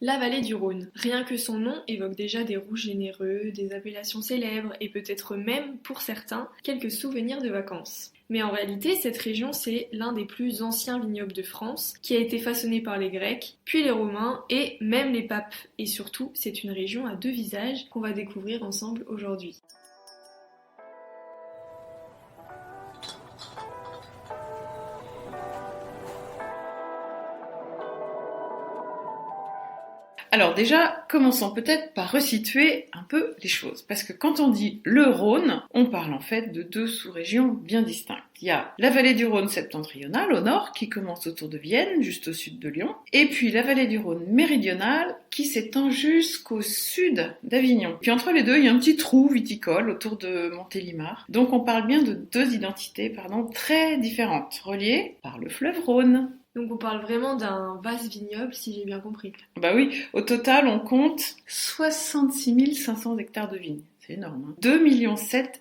La vallée du Rhône. Rien que son nom évoque déjà des rouges généreux, des appellations célèbres et peut-être même, pour certains, quelques souvenirs de vacances. Mais en réalité, cette région, c'est l'un des plus anciens vignobles de France, qui a été façonné par les Grecs, puis les Romains et même les papes. Et surtout, c'est une région à deux visages qu'on va découvrir ensemble aujourd'hui. Alors déjà, commençons peut-être par resituer un peu les choses, parce que quand on dit le Rhône, on parle en fait de deux sous-régions bien distinctes. Il y a la vallée du Rhône septentrionale au nord, qui commence autour de Vienne, juste au sud de Lyon, et puis la vallée du Rhône méridionale, qui s'étend jusqu'au sud d'Avignon. Puis entre les deux, il y a un petit trou viticole autour de Montélimar. Donc on parle bien de deux identités, très différentes, reliées par le fleuve Rhône. Donc on parle vraiment d'un vaste vignoble, si j'ai bien compris. Bah oui, au total, on compte 66 500 hectares de vignes. C'est énorme. 2,7 millions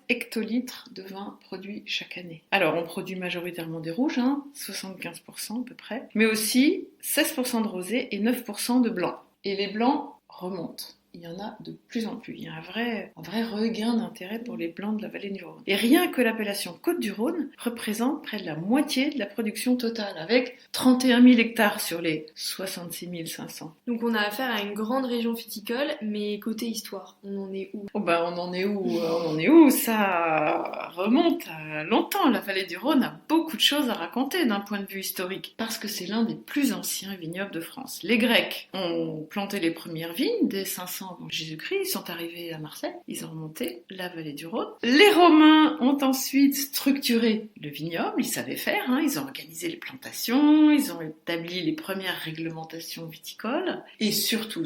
hectolitres de vin produits chaque année. Alors, on produit majoritairement des rouges, 75% à peu près, mais aussi 16% de rosé et 9% de blanc. Et les blancs remontent. Il y en a de plus en plus. Il y a un vrai regain d'intérêt pour les blancs de la vallée du Rhône. Et rien que l'appellation Côte-du-Rhône représente près de la moitié de la production totale, avec 31 000 hectares sur les 66 500. Donc on a affaire à une grande région viticole, mais côté histoire, on en est où? On en est où? Ça remonte à longtemps. La vallée du Rhône a beaucoup de choses à raconter d'un point de vue historique, parce que c'est l'un des plus anciens vignobles de France. Les Grecs ont planté les premières vignes dès 500 avant Jésus-Christ, ils sont arrivés à Marseille, ils ont remonté la vallée du Rhône. Les Romains ont ensuite structuré le vignoble, ils savaient faire, ils ont organisé les plantations, ils ont établi les premières réglementations viticoles, et surtout,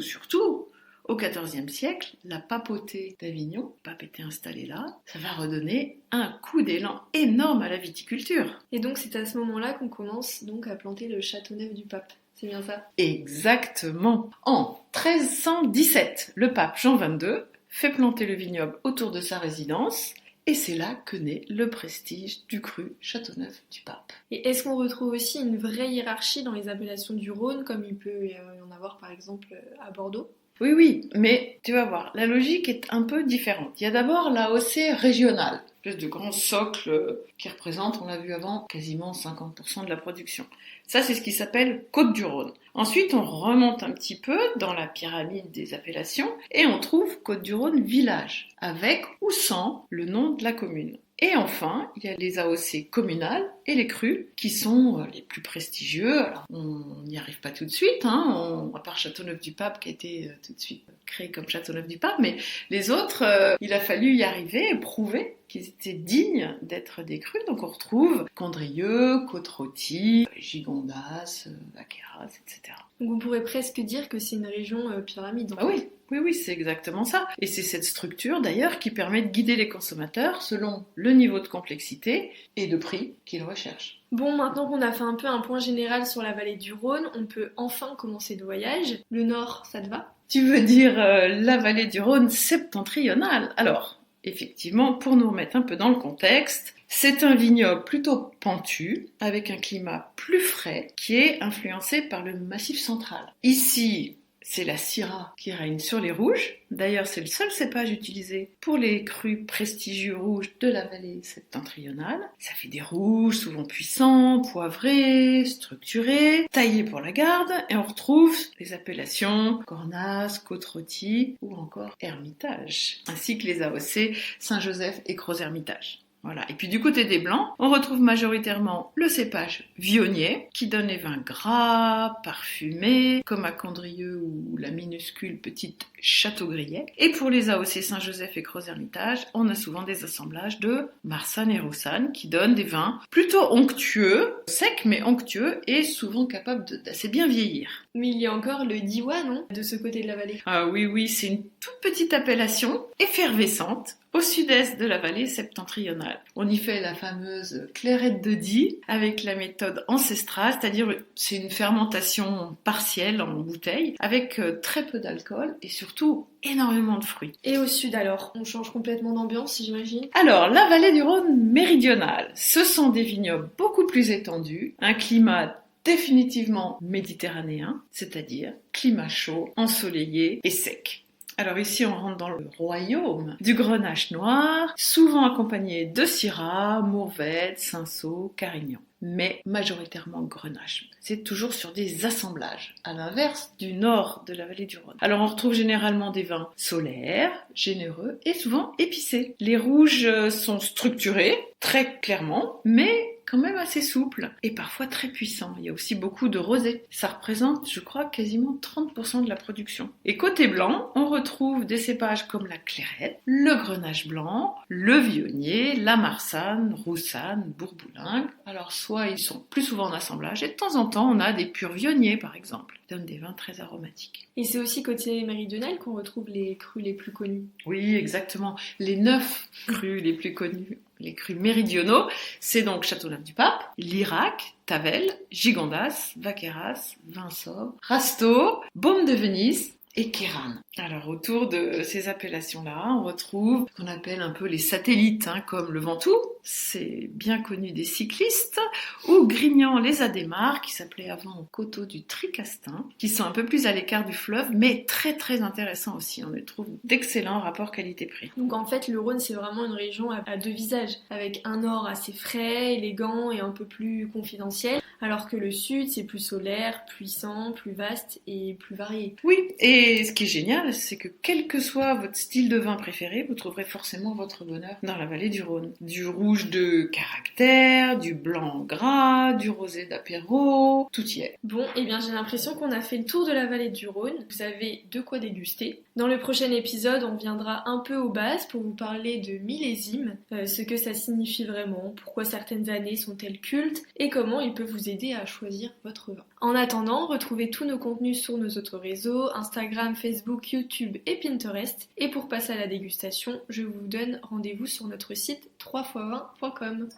au XIVe siècle, la papauté d'Avignon, le pape était installé là, ça va redonner un coup d'élan énorme à la viticulture. Et donc c'est à ce moment-là qu'on commence donc à planter le Châteauneuf du Pape. C'est bien ça? Exactement. En 1317, le pape Jean XXII fait planter le vignoble autour de sa résidence, et c'est là que naît le prestige du cru Châteauneuf du Pape. Et est-ce qu'on retrouve aussi une vraie hiérarchie dans les appellations du Rhône, comme il peut y en avoir par exemple à Bordeaux? Oui, mais tu vas voir, la logique est un peu différente. Il y a d'abord l'AOC régionale, une espèce de grand socle qui représente, on l'a vu avant, quasiment 50% de la production. Ça, c'est ce qui s'appelle Côte-du-Rhône. Ensuite, on remonte un petit peu dans la pyramide des appellations et on trouve Côte-du-Rhône village, avec ou sans le nom de la commune. Et enfin, il y a les AOC communales et les crus qui sont les plus prestigieux. Alors, on n'y arrive pas tout de suite, à part Châteauneuf-du-Pape qui a été tout de suite créé comme Châteauneuf-du-Pape, mais les autres, il a fallu y arriver et prouver qu'ils étaient dignes d'être des crus. Donc on retrouve Condrieu, Côte-Rôtie, Gigondas, Vaqueras, etc. Donc on pourrait presque dire que c'est une région pyramide. Ah oui, c'est exactement ça. Et c'est cette structure d'ailleurs qui permet de guider les consommateurs selon le niveau de complexité et de prix qu'ils recherchent. Bon, maintenant qu'on a fait un peu un point général sur la vallée du Rhône, on peut enfin commencer le voyage. Le nord, ça te va? Tu veux dire la vallée du Rhône septentrionale? Alors, effectivement, pour nous remettre un peu dans le contexte, c'est un vignoble plutôt pentu, avec un climat plus frais, qui est influencé par le Massif central. Ici, c'est la Syrah qui règne sur les rouges. D'ailleurs, c'est le seul cépage utilisé pour les crus prestigieux rouges de la vallée septentrionale. Ça fait des rouges, souvent puissants, poivrés, structurés, taillés pour la garde, et on retrouve les appellations Cornas, Côte-Rôtie ou encore Hermitage, ainsi que les AOC Saint-Joseph et Gros-Hermitage. Voilà. Et puis du côté des blancs, on retrouve majoritairement le cépage Viognier, qui donne les vins gras, parfumés, comme à Condrieu ou la minuscule petite Château-Grillet. Et pour les AOC Saint-Joseph et Gros-Hermitage, on a souvent des assemblages de Marsanne et Roussanne, qui donnent des vins plutôt onctueux, secs mais onctueux, et souvent capables d'assez bien vieillir. Mais il y a encore le Diwa, non? De ce côté de la vallée. Ah oui, c'est une toute petite appellation, effervescente, au sud-est de la vallée septentrionale. On y fait la fameuse clairette de Die avec la méthode ancestrale, c'est-à-dire c'est une fermentation partielle en bouteille avec très peu d'alcool et surtout énormément de fruits. Et au sud alors, on change complètement d'ambiance, j'imagine? Alors, la vallée du Rhône méridionale, ce sont des vignobles beaucoup plus étendus, un climat définitivement méditerranéen, c'est-à-dire climat chaud, ensoleillé et sec. Alors ici, on rentre dans le royaume du grenache noir, souvent accompagné de syrah, mourvèdre, cinsault, carignan. Mais majoritairement grenache. C'est toujours sur des assemblages, à l'inverse du nord de la vallée du Rhône. Alors on retrouve généralement des vins solaires, généreux et souvent épicés. Les rouges sont structurés, très clairement, mais quand même assez souples et parfois très puissants. Il y a aussi beaucoup de rosé. Ça représente, je crois, quasiment 30% de la production. Et côté blanc, on retrouve des cépages comme la clairette, le grenache blanc, le viognier, la marsanne, roussanne, bourboulingue. Alors soit ils sont plus souvent en assemblage et de temps en temps on a des purs viogniers par exemple. Ils donnent des vins très aromatiques. Et c'est aussi côté méridional qu'on retrouve les crus les plus connus. Oui, exactement. Les 9 crus les plus connus. Les crus méridionaux, c'est donc Châteauneuf-du-Pape, Lirac, Tavel, Gigondas, Vaqueras, Vinsov, Rasteau, Baume de Venise et Queyranne. Alors autour de ces appellations-là, on retrouve ce qu'on appelle un peu les satellites, comme le Ventoux, c'est bien connu des cyclistes, ou Grignan les Adémars, qui s'appelait avant Coteaux du Tricastin, qui sont un peu plus à l'écart du fleuve, mais très très intéressants aussi. On y trouve d'excellents rapports qualité-prix. Donc en fait, le Rhône, c'est vraiment une région à deux visages, avec un nord assez frais, élégant et un peu plus confidentiel, alors que le sud, c'est plus solaire, puissant, plus vaste et plus varié. Oui, et ce qui est génial, c'est que quel que soit votre style de vin préféré, vous trouverez forcément votre bonheur dans la vallée du Rhône. Du rouge de caractère, du blanc gras, du rosé d'apéro, tout y est. Bon, eh bien j'ai l'impression qu'on a fait le tour de la vallée du Rhône. Vous avez de quoi déguster. Dans le prochain épisode, on viendra un peu aux bases pour vous parler de millésimes, ce que ça signifie vraiment, pourquoi certaines années sont-elles cultes et comment il peut vous aider à choisir votre vin. En attendant, retrouvez tous nos contenus sur nos autres réseaux, Instagram, Facebook, YouTube et Pinterest. Et pour passer à la dégustation, je vous donne rendez-vous sur notre site 3x20.com.